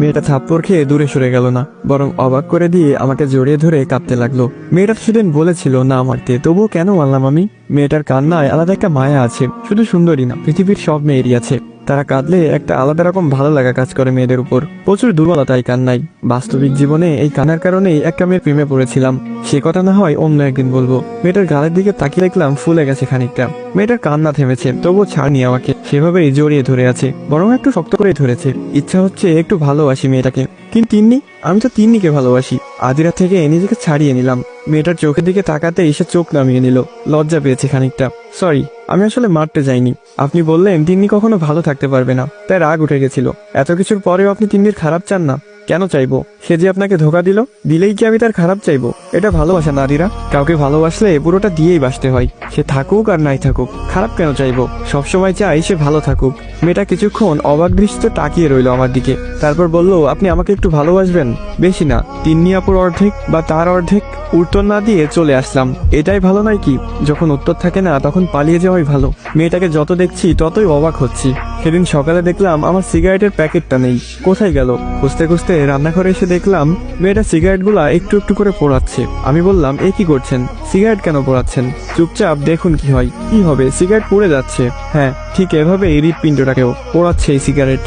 মেয়েটা থাপ্পড় খেয়ে দূরে সরে গেল না, বরং অবাক করে দিয়ে আমাকে জড়িয়ে ধরে কাঁদতে লাগলো। মেয়েটা সেদিন বলেছিল না মারতে, তবুও কেন মারলাম আমি? মেয়েটার কান্নায় আলাদা একটা মায়া আছে, শুধু সুন্দরী না, পৃথিবীর সব মেয়েরই আছে। তারা কাঁদলে একটা আলাদা রকম ভালো লাগা কাজ করে মেয়েদের উপর। প্রচুর দুর্বলতা এই কান্নাই। বাস্তবিক জীবনে এই কান্নার কারণেই একটা মেয়ের প্রেমে পড়েছিলাম। সে কথা না হয় অন্য একদিন বলবো। মেয়েটার গালের দিকে তাকিয়ে দেখলাম ফুলে গেছে খানিকটা। মেয়েটার কান্না থেমেছে, তবুও ছাড়নি আমাকে, সেভাবেই জড়িয়ে ধরে আছে, বরং একটু শক্ত করেই ধরেছে। ইচ্ছা হচ্ছে একটু ভালোবাসি মেয়েটাকে। কিন্তু তিন্নি, আমি তো তিন্নিকে ভালোবাসি। আদিরা থেকে নিজেকে ছাড়িয়ে নিলাম। মেয়েটার চোখের দিকে তাকাতে এসে চোখ নামিয়ে নিল। লজ্জা পেয়েছে খানিকটা। সরি, আমি আসলে মারতে যাইনি। আপনি বললেন তিন্নি কখনো ভালো থাকতে পারবে না, তাই রাগ উঠে গেছিল। এত কিছুর পরেও আপনি তিন্নির খারাপ চান না? কেন চাইবো? সে যে আপনাকে ধোকা দিলেই কি আমি তার খারাপ চাইবো? এটা ভালোবাসা না আদিরা। কাউকে ভালোবাসলে পুরোটা দিয়েই বাসতে হয়। সে থাকুক আর নাই থাকুক, খারাপ কেন চাইবো? সবসময় চাই সে ভালো থাকুক। মেয়েটা কিছুক্ষণ অবাক দৃষ্টিতে তাকিয়ে রইল আমার দিকে, তারপর বলল, আপনি আমাকে একটু ভালোবাসবেন? বেশি না, তিন্নি আপুর অর্ধেক বা তার অর্ধেক। উত্তর না দিয়ে চলে আসলাম। এটাই ভালো নয় কি? যখন উত্তর থাকে না তখন পালিয়ে যাওয়াই ভালো। মেয়েটাকে যত দেখছি ততই অবাক হচ্ছি। সেদিন সকালে দেখলাম আমার সিগারেটের প্যাকেটটা নেই, কোথায় গেল? খুঁজতে খুঁজতে রান্নাঘরে এসে দেখলাম মেয়েটা সিগারেটগুলা একটু একটু করে পোড়াচ্ছে। আমি বললাম, এ কি করছেন? সিগারেট কেন পোড়াচ্ছেন? চুপচাপ দেখুন কি হয়। কি হবে? সিগারেট পুড়ে যাচ্ছে। হ্যাঁ, ঠিক এভাবে হৃৎপিণ্ডটাকেও পোড়াচ্ছে এই সিগারেট।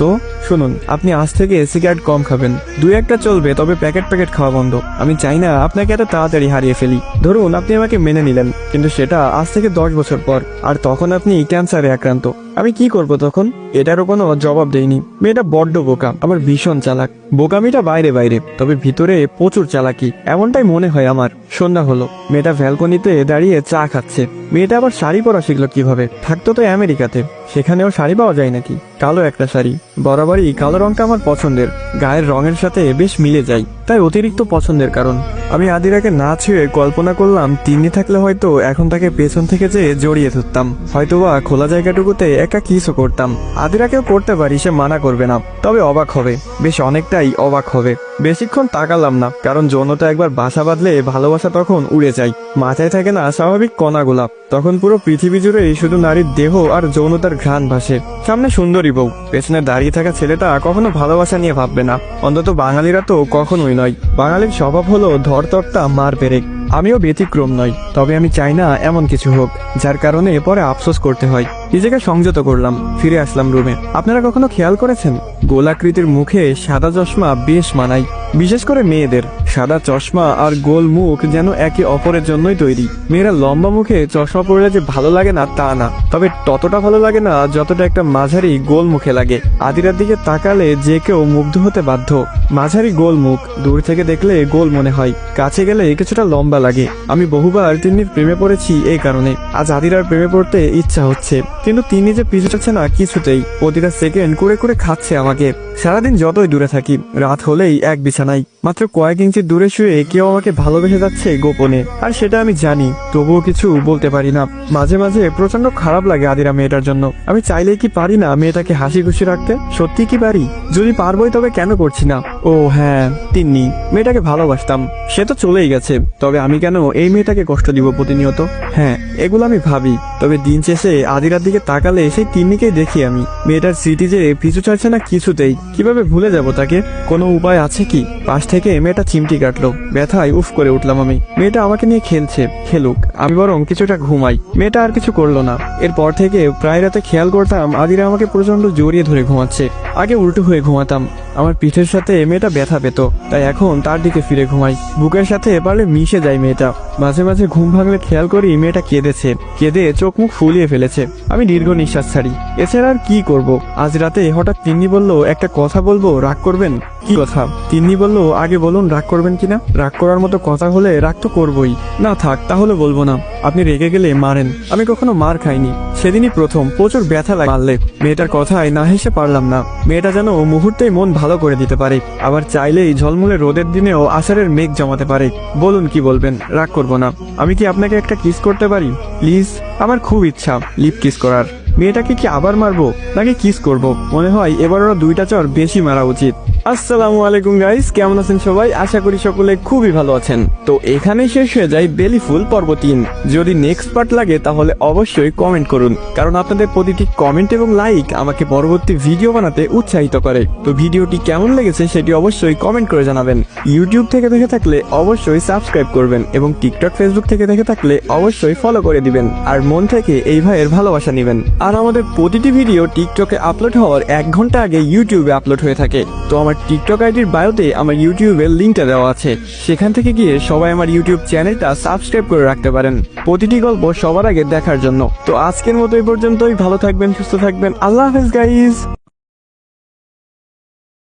তো শুনুন, আপনি আজ থেকে সিগারেট কম খাবেন। দুই একটা চলবে, তবে প্যাকেট প্যাকেট খাওয়া বন্ধ। আমি চাই না আপনাকে এত তাড়াতাড়ি হারিয়ে ফেলি। ধরুন আপনি আমাকে মেনে নিলেন, কিন্তু সেটা আজ থেকে 10 বছর পর, আর তখন আপনি ক্যান্সারে আক্রান্ত। আমি কি করব তখন? এটারও কোনো জবাব দেয়নি। মেয়েটা বড্ড বোকা, আবার ভীষণ চালাক। বোকামিটা বাইরে বাইরে, তবে ভিতরে প্রচুর চালাকি, এমনটাই মনে হয় আমার। সন্ধ্যা হলো, মেয়েটা ব্যালকনিতে দাঁড়িয়ে চা খাচ্ছে। মেয়েটা আবার শাড়ি পরা শিখলো কিভাবে? থাকতো তো আমেরিকাতে, সেখানেও শাড়ি পাওয়া যায় নাকি? কালো একটা শাড়ি। বরাবরই কালো রংটা আমার পছন্দের, গায়ের রঙের সাথে বেশ মিলে যায়, তাই অতিরিক্ত পছন্দের কারণ। আমি আদিরাকে না ছুঁয়ে কল্পনা করলাম তিন্নি থাকলে হয়তো এখন তাকে পেছন থেকে যেয়ে জড়িয়ে ধরতাম, হয়তোবা খোলা জায়গাটুকুতে একটা কিসও করতাম। আদিরাকেও করতে পারি, সে মানা করবে না, তবে অবাক হবে, বেশ অনেকটাই অবাক হবে। বেশিক্ষণ তাকালাম না, কারণ যৌনতা একবার বাসা বাঁধলে ভালোবাসা তখন উড়ে যায়। মাথায় থাকে না স্বাভাবিক কণাগুলা, তখন পুরো পৃথিবী জুড়েই শুধু নারীর দেহ আর যৌনতার ঘ্রাণ ভাসে। সামনে সুন্দরী বউ, পেছনে দাঁড়িয়ে থাকা ছেলেটা কখনো ভালোবাসা নিয়ে ভাববে না, অন্তত বাঙালিরা তো কখনোই নয়। বাঙালির স্বভাব হলো ধরতকটা মার পেরেক। আমিও ব্যতিক্রম নই, তবে আমি চাই না এমন কিছু হোক যার কারণে পরে আফসোস করতে হয়। নিজেকে সংযত করলাম, ফিরে আসলাম রুমে। আপনারা কখনো খেয়াল করেছেন গোলাকৃতির মুখে সাদা চশমা বেশ মানায়, বিশেষ করে মেয়েদের। সাদা চশমা আর গোল মুখ যেন একে অপরের জন্যই তৈরি। মেয়েরা লম্বা মুখে চশমা পরলে যে ভালো লাগে না তা না, তবে ততটা ভালো লাগে না যতটা একটা মাঝারি গোল মুখে লাগে। আদিরার দিকে তাকালে যে কেউ মুগ্ধ হতে বাধ্য। মাঝারি গোল মুখ, দূর থেকে দেখলে গোল মনে হয়, কাছে গেলে কিছুটা লম্বা লাগে। আমি বহুবার তিন্নির প্রেমে পড়েছি এই কারণে। আজ আদিরার প্রেমে পড়তে ইচ্ছা হচ্ছে, কিন্তু তিনি যে পিছু ছাড়ছে না কিছুতেই। প্রতিটা সেকেন্ড করে করে খাচ্ছে আমাকে। সারাদিন যতই দূরে থাকি, রাত হলেই এক বিছানায়, মাত্র কয়েক ইঞ্চি দূরে শুয়ে কেউ আমাকে ভালোবেসে যাচ্ছে গোপনে, আর সেটা আমি জানি, তবুও কিছু বলতে পারি না। মাঝে মাঝে প্রচন্ড খারাপ লাগে আদিরা মেয়েটার জন্য। আমি চাইলেই কি পারি না মেয়েটাকে হাসি খুশি রাখতে? সত্যি কি পারি? যদি পারবোই তবে কেন করছি না? ও হ্যাঁ, তিন্নি, মেয়েটাকে ভালোবাসতাম, সে তো চলেই গেছে, তবে আমি কেন এই মেয়েটাকে কষ্ট দিব প্রতিনিয়ত? হ্যাঁ, এগুলো আমি ভাবি, তবে দিন শেষে আদিরার দিকে তাকালে সেই তিন্নিকেই দেখি আমি। মেয়েটার স্মৃতি যে পিছু ছাড়ছে না কিছুতেই। কিভাবে ভুলে যাব তাকে? কোনো উপায় আছে কি? পাশ থেকে মেয়েটা চিমটি কাটলো, ব্যথায় উফ করে উঠলাম আমি। মেয়েটা আমাকে নিয়ে খেলছে, খেলুক, আমি বরং কিছুটা ঘুমাই। মেয়েটা আর কিছু করলো না। এরপর থেকে প্রায় রাতে খেয়াল করতাম আদিরা আমাকে প্রচন্ড জড়িয়ে ধরে ঘুমাচ্ছে। আগে উল্টো হয়ে ঘুমাতাম, আমার পিঠের সাথে মেয়েটা ব্যথা পেত, তাই এখন তার দিকে ফিরে ঘুমাই। বুকের সাথে পারলে মিশে যায় মেয়েটা। মাঝে মাঝে ঘুম ভাঙলে খেয়াল করি মেয়েটা কেঁদেছে, কেঁদে চোখ মুখ ফুলিয়ে ফেলেছে। আমি দীর্ঘ নিঃশ্বাস ছাড়ি। এছাড়া আর কি করব? আজ রাতে হঠাৎ তিন্নি বলল, একটা কথা বলবো, রাগ করবেন? কি কথা? তিন্নি বলল, আগে বলুন রাগ করবেন কিনা। রাগ করার মতো কথা হলে রাগ তো করবই না। থাক, তাহলে বলবো না। আপনি রেগে গেলে মারেন। আমি কখনো মার খাইনি, সেদিনই প্রথম। প্রচুর ব্যথা লাগে মারলে। মেয়েটার কথায় না হেসে পারলাম না। মেয়েটা যেন মুহূর্তেই মন ভালো করে দিতে পারে, আবার চাইলেই ঝলমলে রোদের দিনেও আষাঢ়ের মেঘ জমাতে পারে। বলুন কি বলবেন? রাগ করবো না। আমি কি আপনাকে একটা কিস করতে পারি প্লিজ? আমার খুব ইচ্ছা লিপ কিস করার। মেয়েটাকে কি আবার মারবো নাকি কিস করব? মনে হয় এবার ওরা দুইটা চর বেশি মারা উচিত। আসসালামু আলাইকুম গাইস, কেমন আছেন সবাই? আশা করি সকলে খুবই ভালো আছেন। তো এখানে শেষ হয়ে যায় বেলি ফুল পর্ব 3। যদি নেক্সট পার্ট লাগে তাহলে অবশ্যই কমেন্ট করুন, কারণ আপনাদের প্রতিটি কমেন্ট এবং লাইক আমাকে পরবর্তী ভিডিও বানাতে উৎসাহিত করে। তো ভিডিওটি কেমন লেগেছে সেটি অবশ্যই কমেন্ট করে জানাবেন। ইউটিউব থেকে দেখে থাকলে অবশ্যই সাবস্ক্রাইব করবেন এবং টিকটক ফেসবুক থেকে দেখে থাকলে অবশ্যই ফলো করে দিবেন আর মন থেকে এই ভাইয়ের ভালোবাসা নেবেন। আর আমাদের প্রতিটি ভিডিও টিকটকে আপলোড হওয়ার 1 ঘন্টা আগে ইউটিউবে আপলোড হয়ে থাকে। তো আমার টিকটক আইডির বায়োতে আমার ইউটিউবের লিঙ্কটা দেওয়া আছে, সেখান থেকে গিয়ে সবাই আমার ইউটিউব চ্যানেলটা সাবস্ক্রাইব করে রাখতে পারেন প্রতিটি গল্প সবার আগে দেখার জন্য। তো আজকের মতো এই পর্যন্তই। ভালো থাকবেন, সুস্থ থাকবেন। আল্লাহ হাফেজ গাইস।